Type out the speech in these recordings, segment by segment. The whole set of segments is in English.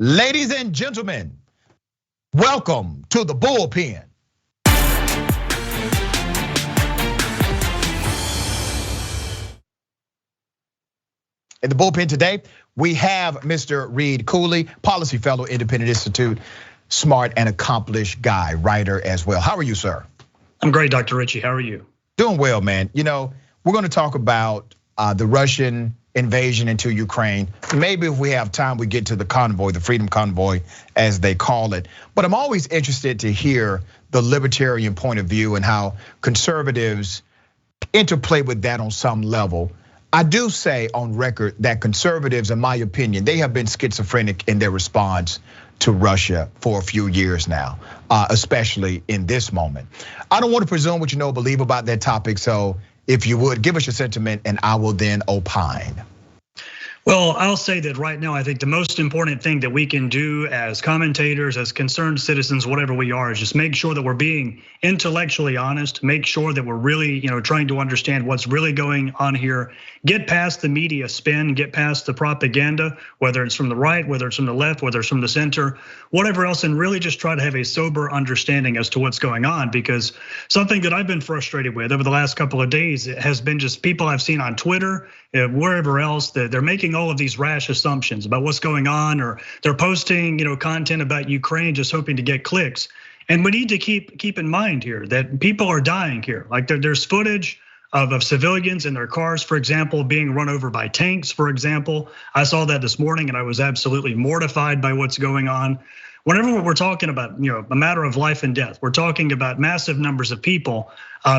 Ladies and gentlemen, welcome to the Bullpen. In the Bullpen today, we have Mr. Reed Cooley, policy fellow, Independent Institute, smart and accomplished guy, writer as well. How are you, sir? I'm great, Dr. Ritchie. How are you? Doing well, man. You know, we're going to talk about the Russian invasion into Ukraine. Maybe if we have time, we get to the convoy, the Freedom Convoy, as they call it. But I'm always interested to hear the libertarian point of view and how conservatives interplay with that on some level. I do say on record that conservatives, in my opinion, they have been schizophrenic in their response to Russia for a few years now, especially in this moment. I don't want to presume what you know or believe about that topic, so if you would, give us your sentiment and I will then opine. Well, I'll say that right now, I think the most important thing that we can do as commentators, as concerned citizens, whatever we are, is just make sure that we're being intellectually honest, make sure that we're really, trying to understand what's really going on here, get past the media spin, get past the propaganda, whether it's from the right, whether it's from the left, whether it's from the center, whatever else, and really just try to have a sober understanding as to what's going on. Because something that I've been frustrated with over the last couple of days has been just people I've seen on Twitter, wherever else, that they're making all of these rash assumptions about what's going on, or they're posting, content about Ukraine just hoping to get clicks. And we need to keep in mind here that people are dying here. Like there's footage of civilians in their cars, for example, being run over by tanks, for example. I saw that this morning and I was absolutely mortified by what's going on. Whenever we're talking about, a matter of life and death, we're talking about massive numbers of people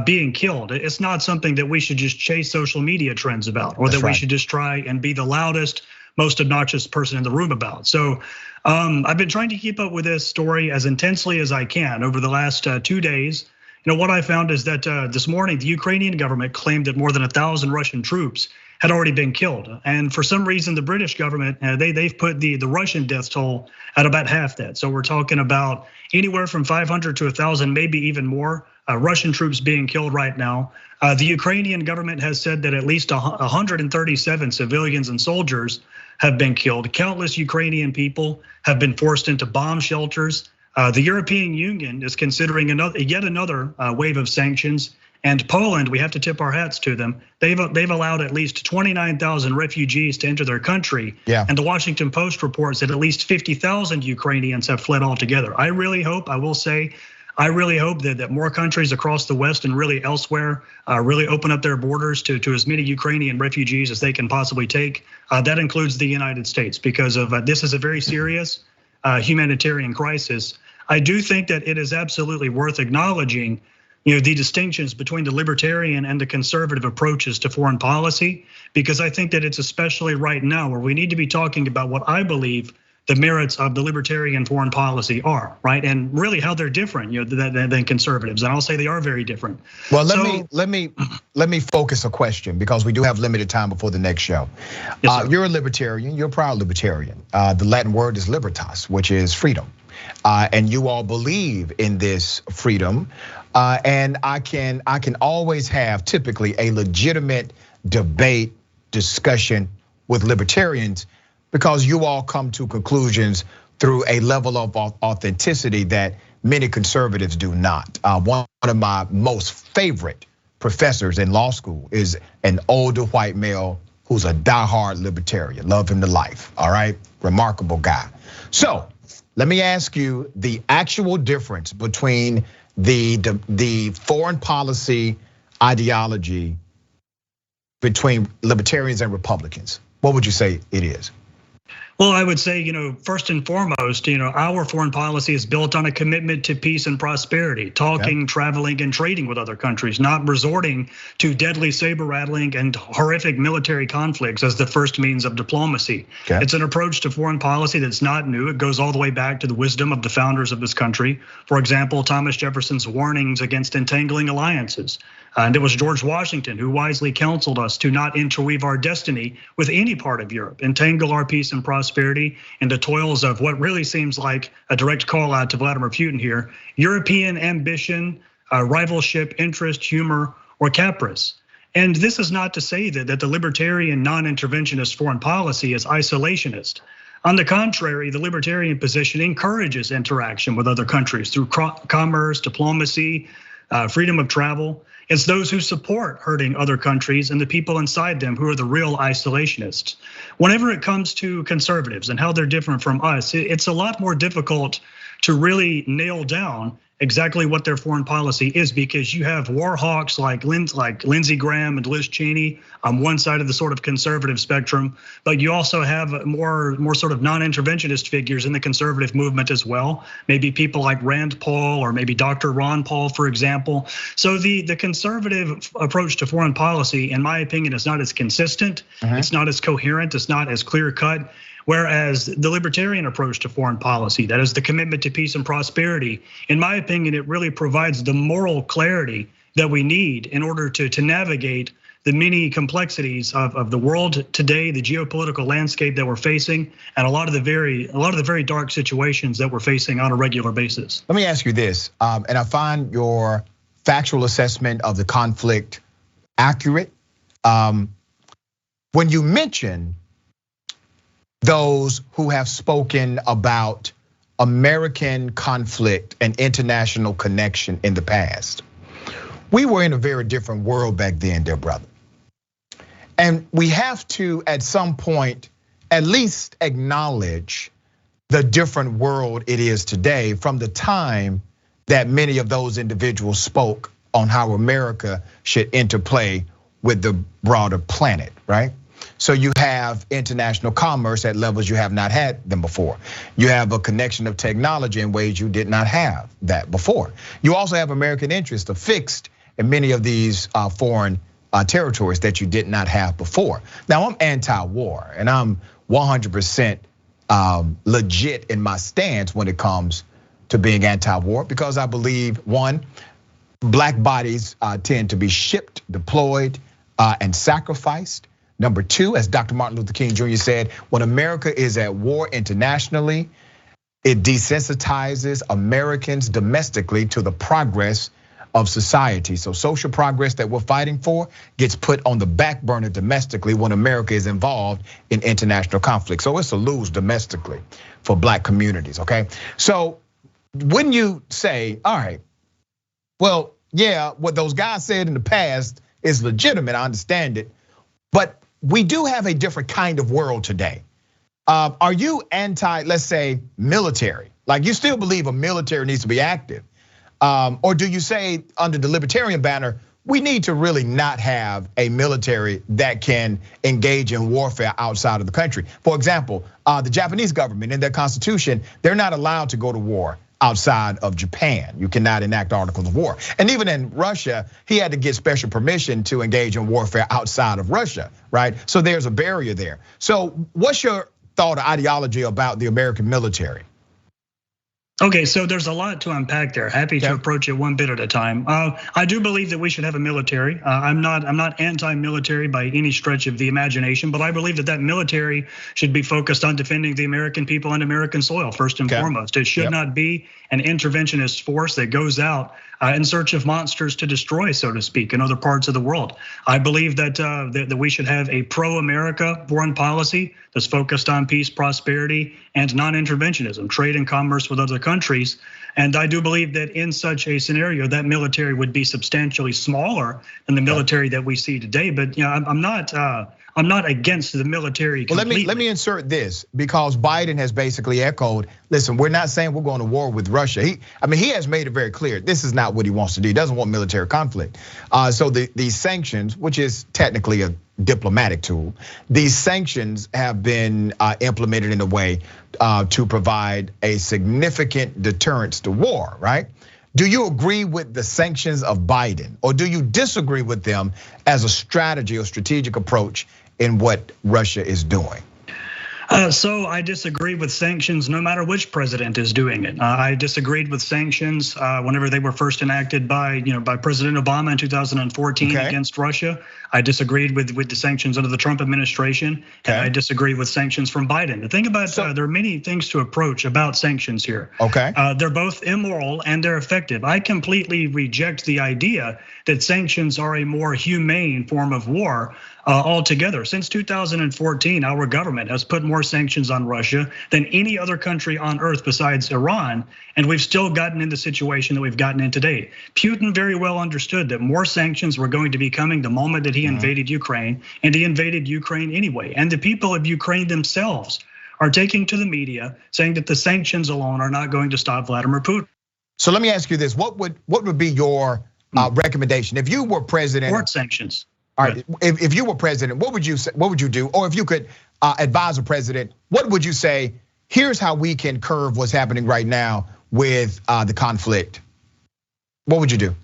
being killed. It's not something that we should just chase social media trends about, or that we should just try and be the loudest, most obnoxious person in the room about. So I've been trying to keep up with this story as intensely as I can over the last 2 days. What I found is that this morning, the Ukrainian government claimed that more than 1,000 Russian troops had already been killed. And for some reason, the British government, they've put the Russian death toll at about half that. So we're talking about anywhere from 500 to 1,000, maybe even more Russian troops being killed right now. The Ukrainian government has said that at least 137 civilians and soldiers have been killed. Countless Ukrainian people have been forced into bomb shelters. The European Union is considering yet another wave of sanctions. And Poland, we have to tip our hats to them. They've allowed at least 29,000 refugees to enter their country. Yeah. And the Washington Post reports that at least 50,000 Ukrainians have fled altogether. I really hope that more countries across the West and really elsewhere really open up their borders to as many Ukrainian refugees as they can possibly take. That includes the United States, because of this is a very serious humanitarian crisis. I do think that it is absolutely worth acknowledging the distinctions between the libertarian and the conservative approaches to foreign policy, because I think that it's especially right now where we need to be talking about what I believe the merits of the libertarian foreign policy are, right? And really how they're different, than conservatives. And I'll say they are very different. Well, let me focus a question, because we do have limited time before the next show. Yes, you're a libertarian, you're a proud libertarian. The Latin word is libertas, which is freedom. And you all believe in this freedom. And I can always have typically a legitimate debate, discussion with libertarians, because you all come to conclusions through a level of authenticity that many conservatives do not. One of my most favorite professors in law school is an older white male who's a diehard libertarian. Love him to life, all right? Remarkable guy. So let me ask you the actual difference between the foreign policy ideology between libertarians and Republicans. What would you say it is? Well, I would say, first and foremost, our foreign policy is built on a commitment to peace and prosperity, talking, traveling, and trading with other countries, not resorting to deadly saber rattling and horrific military conflicts as the first means of diplomacy. It's an approach to foreign policy that's not new. It goes all the way back to the wisdom of the founders of this country. For example, Thomas Jefferson's warnings against entangling alliances. And it was George Washington who wisely counseled us to not interweave our destiny with any part of Europe, entangle our peace and prosperity in the toils of what really seems like a direct call out to Vladimir Putin here, European ambition, rivalship, interest, humor, or caprice. And this is not to say that the libertarian non-interventionist foreign policy is isolationist. On the contrary, the libertarian position encourages interaction with other countries through commerce, diplomacy, freedom of travel. It's those who support hurting other countries and the people inside them who are the real isolationists. Whenever it comes to conservatives and how they're different from us, it's a lot more difficult to really nail down exactly what their foreign policy is, because you have war hawks like Lindsey Graham and Liz Cheney on one side of the sort of conservative spectrum, but you also have more sort of non-interventionist figures in the conservative movement as well. Maybe people like Rand Paul or maybe Dr. Ron Paul, for example. So the conservative approach to foreign policy, in my opinion, is not as consistent. It's not as coherent. It's not as clear cut. Whereas the libertarian approach to foreign policy, that is the commitment to peace and prosperity, in my opinion, it really provides the moral clarity that we need in order to navigate the many complexities of the world today, the geopolitical landscape that we're facing, and a lot of the very dark situations that we're facing on a regular basis. Let me ask you this, and I find your factual assessment of the conflict accurate. When you mention those who have spoken about American conflict and international connection in the past, we were in a very different world back then, dear brother. And we have to, at some point, at least acknowledge the different world it is today from the time that many of those individuals spoke on how America should interplay with the broader planet, right? So you have international commerce at levels you have not had them before. You have a connection of technology in ways you did not have that before. You also have American interests affixed in many of these foreign territories that you did not have before. Now, I'm anti-war, and I'm 100% legit in my stance when it comes to being anti-war, because I believe, one, black bodies tend to be shipped, deployed, and sacrificed. Number two, as Dr. Martin Luther King Jr. said, when America is at war internationally, it desensitizes Americans domestically to the progress of society. So social progress that we're fighting for gets put on the back burner domestically when America is involved in international conflict. So it's a lose domestically for black communities, okay? So when you say, all right, well, yeah, what those guys said in the past is legitimate, I understand it, but we do have a different kind of world today. Are you anti, let's say, military? Like, you still believe a military needs to be active? Or do you say, under the libertarian banner, we need to really not have a military that can engage in warfare outside of the country? For example, the Japanese government in their constitution, they're not allowed to go to war outside of Japan. You cannot enact articles of war. And even in Russia, he had to get special permission to engage in warfare outside of Russia, right? So there's a barrier there. So what's your thought or ideology about the American military? Okay, so there's a lot to unpack there. Happy to approach it one bit at a time. I do believe that we should have a military. I'm not anti-military by any stretch of the imagination, but I believe that military should be focused on defending the American people and American soil first and foremost. It should not be an interventionist force that goes out in search of monsters to destroy, so to speak, in other parts of the world. I believe that we should have a pro-America foreign policy that's focused on peace, prosperity, and non-interventionism, trade and commerce with other countries. And I do believe that in such a scenario, that military would be substantially smaller than the military that we see today. But I'm not against the military completely. Well, let me insert this, because Biden has basically echoed, listen, we're not saying we're going to war with Russia. He has made it very clear, this is not what he wants to do. He doesn't want military conflict. So these sanctions, which is technically a diplomatic tool, these sanctions have been implemented in a way to provide a significant deterrence to war, right? Do you agree with the sanctions of Biden, or do you disagree with them as a strategy or strategic approach in what Russia is doing? So I disagree with sanctions no matter which president is doing it. I disagreed with sanctions whenever they were first enacted by President Obama in 2014 against Russia. I disagreed with the sanctions under the Trump administration, and I disagree with sanctions from Biden. The thing about there are many things to approach about sanctions here. They're both immoral and they're effective. I completely reject the idea that sanctions are a more humane form of war. altogether. Since 2014, our government has put more sanctions on Russia than any other country on earth besides Iran, and we've still gotten in the situation that we've gotten in today. Putin very well understood that more sanctions were going to be coming the moment that he invaded Ukraine, and he invaded Ukraine anyway. And the people of Ukraine themselves are taking to the media saying that the sanctions alone are not going to stop Vladimir Putin. So let me ask you this: what would be your recommendation if you were president? More sanctions. All right, if you were president, what would you say? What would you do? Or if you could advise a president, what would you say? Here's how we can curb what's happening right now with the conflict. What would you do?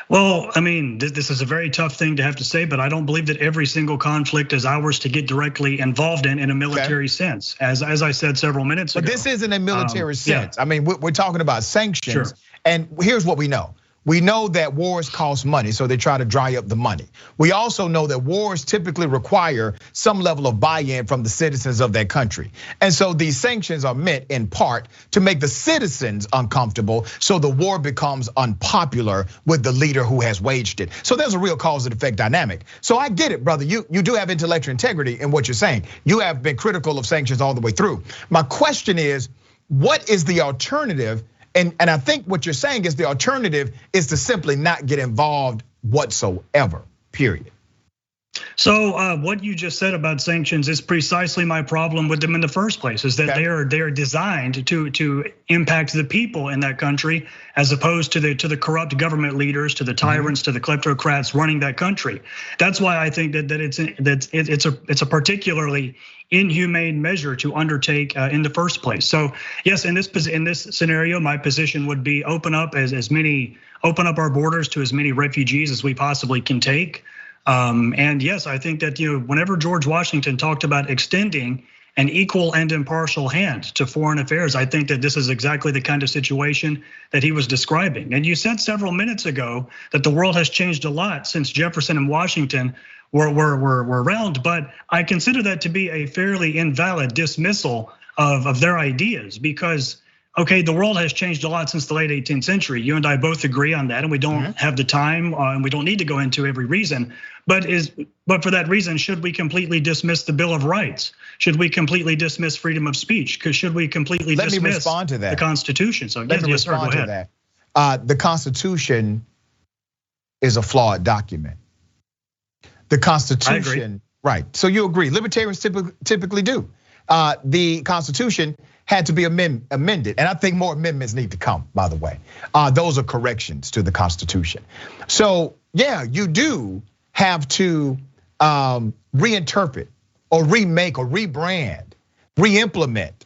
Well, I mean, this is a very tough thing to have to say, but I don't believe that every single conflict is ours to get directly involved in a military sense. As I said several minutes ago. But this isn't a military sense. I mean, we're talking about sanctions, and here's what we know. We know that wars cost money, so they try to dry up the money. We also know that wars typically require some level of buy-in from the citizens of that country. And so these sanctions are meant in part to make the citizens uncomfortable, so the war becomes unpopular with the leader who has waged it. So there's a real cause and effect dynamic. So I get it, brother. You do have intellectual integrity in what you're saying. You have been critical of sanctions all the way through. My question is, what is the alternative? And I think what you're saying is the alternative is to simply not get involved whatsoever, period. So what you just said about sanctions is precisely my problem with them in the first place, is that they are designed to impact the people in that country, as opposed to the corrupt government leaders, to the tyrants, to the kleptocrats running that country. That's why I think that it's a particularly inhumane measure to undertake in the first place. So yes, in this scenario, my position would be open up our borders to as many refugees as we possibly can take. And yes, I think that whenever George Washington talked about extending an equal and impartial hand to foreign affairs, I think that this is exactly the kind of situation that he was describing. And you said several minutes ago that the world has changed a lot since Jefferson and Washington were around, but I consider that to be a fairly invalid dismissal of their ideas, because okay, the world has changed a lot since the late 18th century. You and I both agree on that, and we don't have the time, and we don't need to go into every reason. But for that reason, should we completely dismiss the Bill of Rights? Should we completely dismiss freedom of speech? Because should we completely dismiss the Constitution? So yes, sir, go ahead. The Constitution is a flawed document. The Constitution, right? So you agree? Libertarians typically do. The Constitution had to be amended, and I think more amendments need to come, by the way. Those are corrections to the Constitution. So yeah, you do have to reinterpret or remake or rebrand, re-implement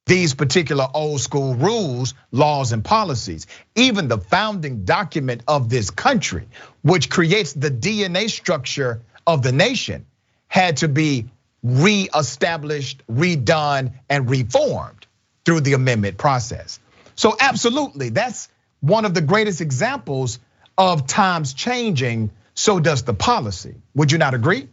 these particular old school rules, laws, and policies. Even the founding document of this country, which creates the DNA structure of the nation, had to be re-established, redone, and reformed through the amendment process. So absolutely, that's one of the greatest examples of times changing, so does the policy. Would you not agree?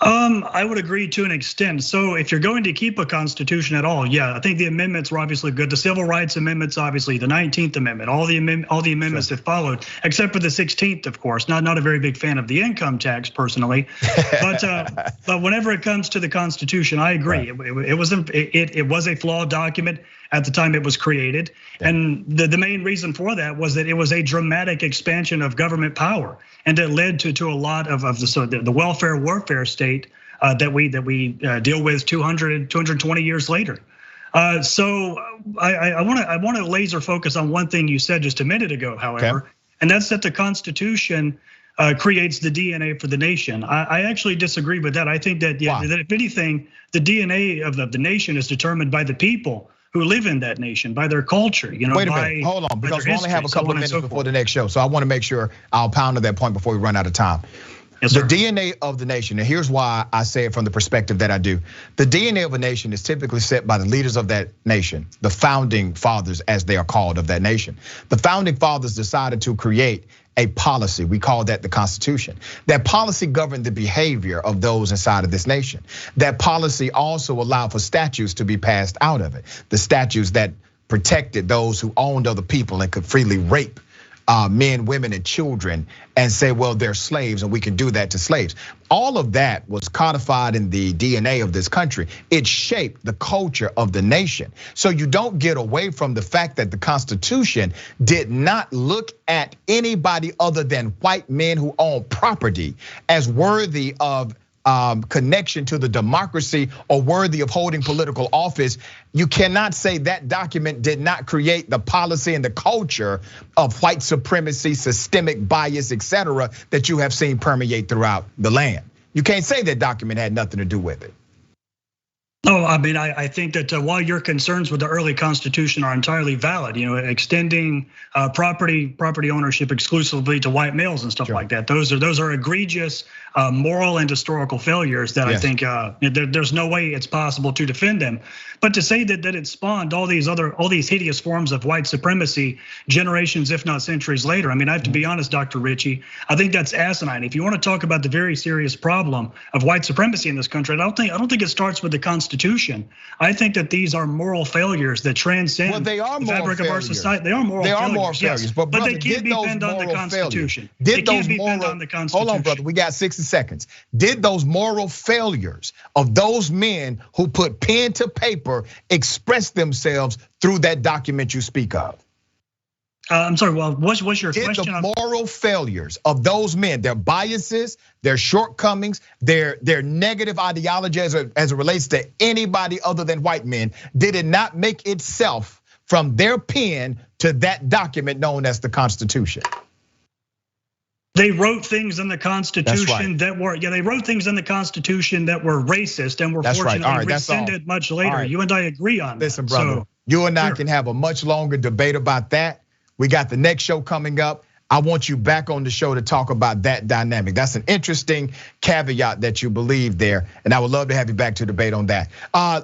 I would agree to an extent. So if you're going to keep a constitution at all, yeah, I think the amendments were obviously good. The Civil Rights Amendments, obviously, the 19th Amendment, all the amendments that followed, except for the 16th, of course. Not a very big fan of the income tax personally, but whenever it comes to the Constitution, I agree. It was a flawed document at the time it was created, and the main reason for that was that it was a dramatic expansion of government power, and it led to a lot of the welfare warfare state that we deal with 220 years later. So I want to laser focus on one thing you said just a minute ago, however, and that's that the Constitution creates the DNA for the nation. I actually disagree with that. I think that that if anything, the DNA of the nation is determined by the people who live in that nation, by their culture. Wait a minute, hold on, because we only have a couple of minutes before the next show. So I want to make sure I'll pound to that point before we run out of time. Yes, sir. The DNA of the nation, and here's why I say it from the perspective that I do. The DNA of a nation is typically set by the leaders of that nation, the founding fathers, as they are called, of that nation. The founding fathers decided to create a policy. We call that the Constitution. That policy governed the behavior of those inside of this nation. That policy also allowed for statutes to be passed out of it. The statutes that protected those who owned other people and could freely rape men, women, and children and say, well, they're slaves and we can do that to slaves. All of that was codified in the DNA of this country. It shaped the culture of the nation. So you don't get away from the fact that the Constitution did not look at anybody other than white men who own property as worthy of connection to the democracy or worthy of holding political office. You cannot say that document did not create the policy and the culture of white supremacy, systemic bias, etc., that you have seen permeate throughout the land. You can't say that document had nothing to do with it. No, I mean, I think that while your concerns with the early Constitution are entirely valid, extending property ownership exclusively to white males and stuff like that, those are egregious moral and historical failures that I think there's no way it's possible to defend them. But to say that it spawned all these hideous forms of white supremacy generations, if not centuries later, I mean, I have to be honest, Dr. Ritchie, I think that's asinine. If you want to talk about the very serious problem of white supremacy in this country, I don't think it starts with the Constitution. I think that these are moral failures that transcend the fabric of our society. They are moral failures, yes, but they can't be pinned on the Constitution. Hold on, brother, we got 60 seconds. Did those moral failures of those men who put pen to paper express themselves through that document you speak of? I'm sorry, well, what's your question? Did the moral failures of those men, their biases, their shortcomings, their negative ideology as it relates to anybody other than white men, did it not make itself from their pen to that document known as the Constitution? They wrote things in the Constitution that were, they wrote things in the Constitution that were racist and were fortunately rescinded much later. You and I agree on that. Listen, brother, you and I can have a much longer debate about that. We got the next show coming up. I want you back on the show to talk about that dynamic. That's an interesting caveat that you believe there, and I would love to have you back to debate on that.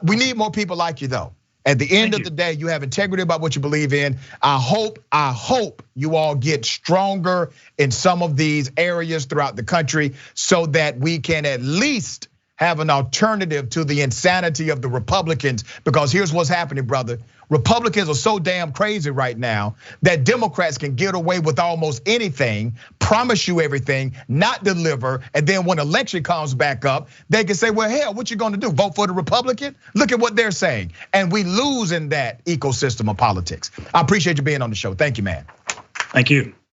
We need more people like you, though. At the end of the day, you have integrity about what you believe in. I hope you all get stronger in some of these areas throughout the country so that we can at least have an alternative to the insanity of the Republicans. Because here's what's happening, brother. Republicans are so damn crazy right now that Democrats can get away with almost anything, promise you everything, not deliver, and then when election comes back up, they can say, well, hell, what you gonna do, vote for the Republican? Look at what they're saying. And we lose in that ecosystem of politics. I appreciate you being on the show. Thank you, man. Thank you.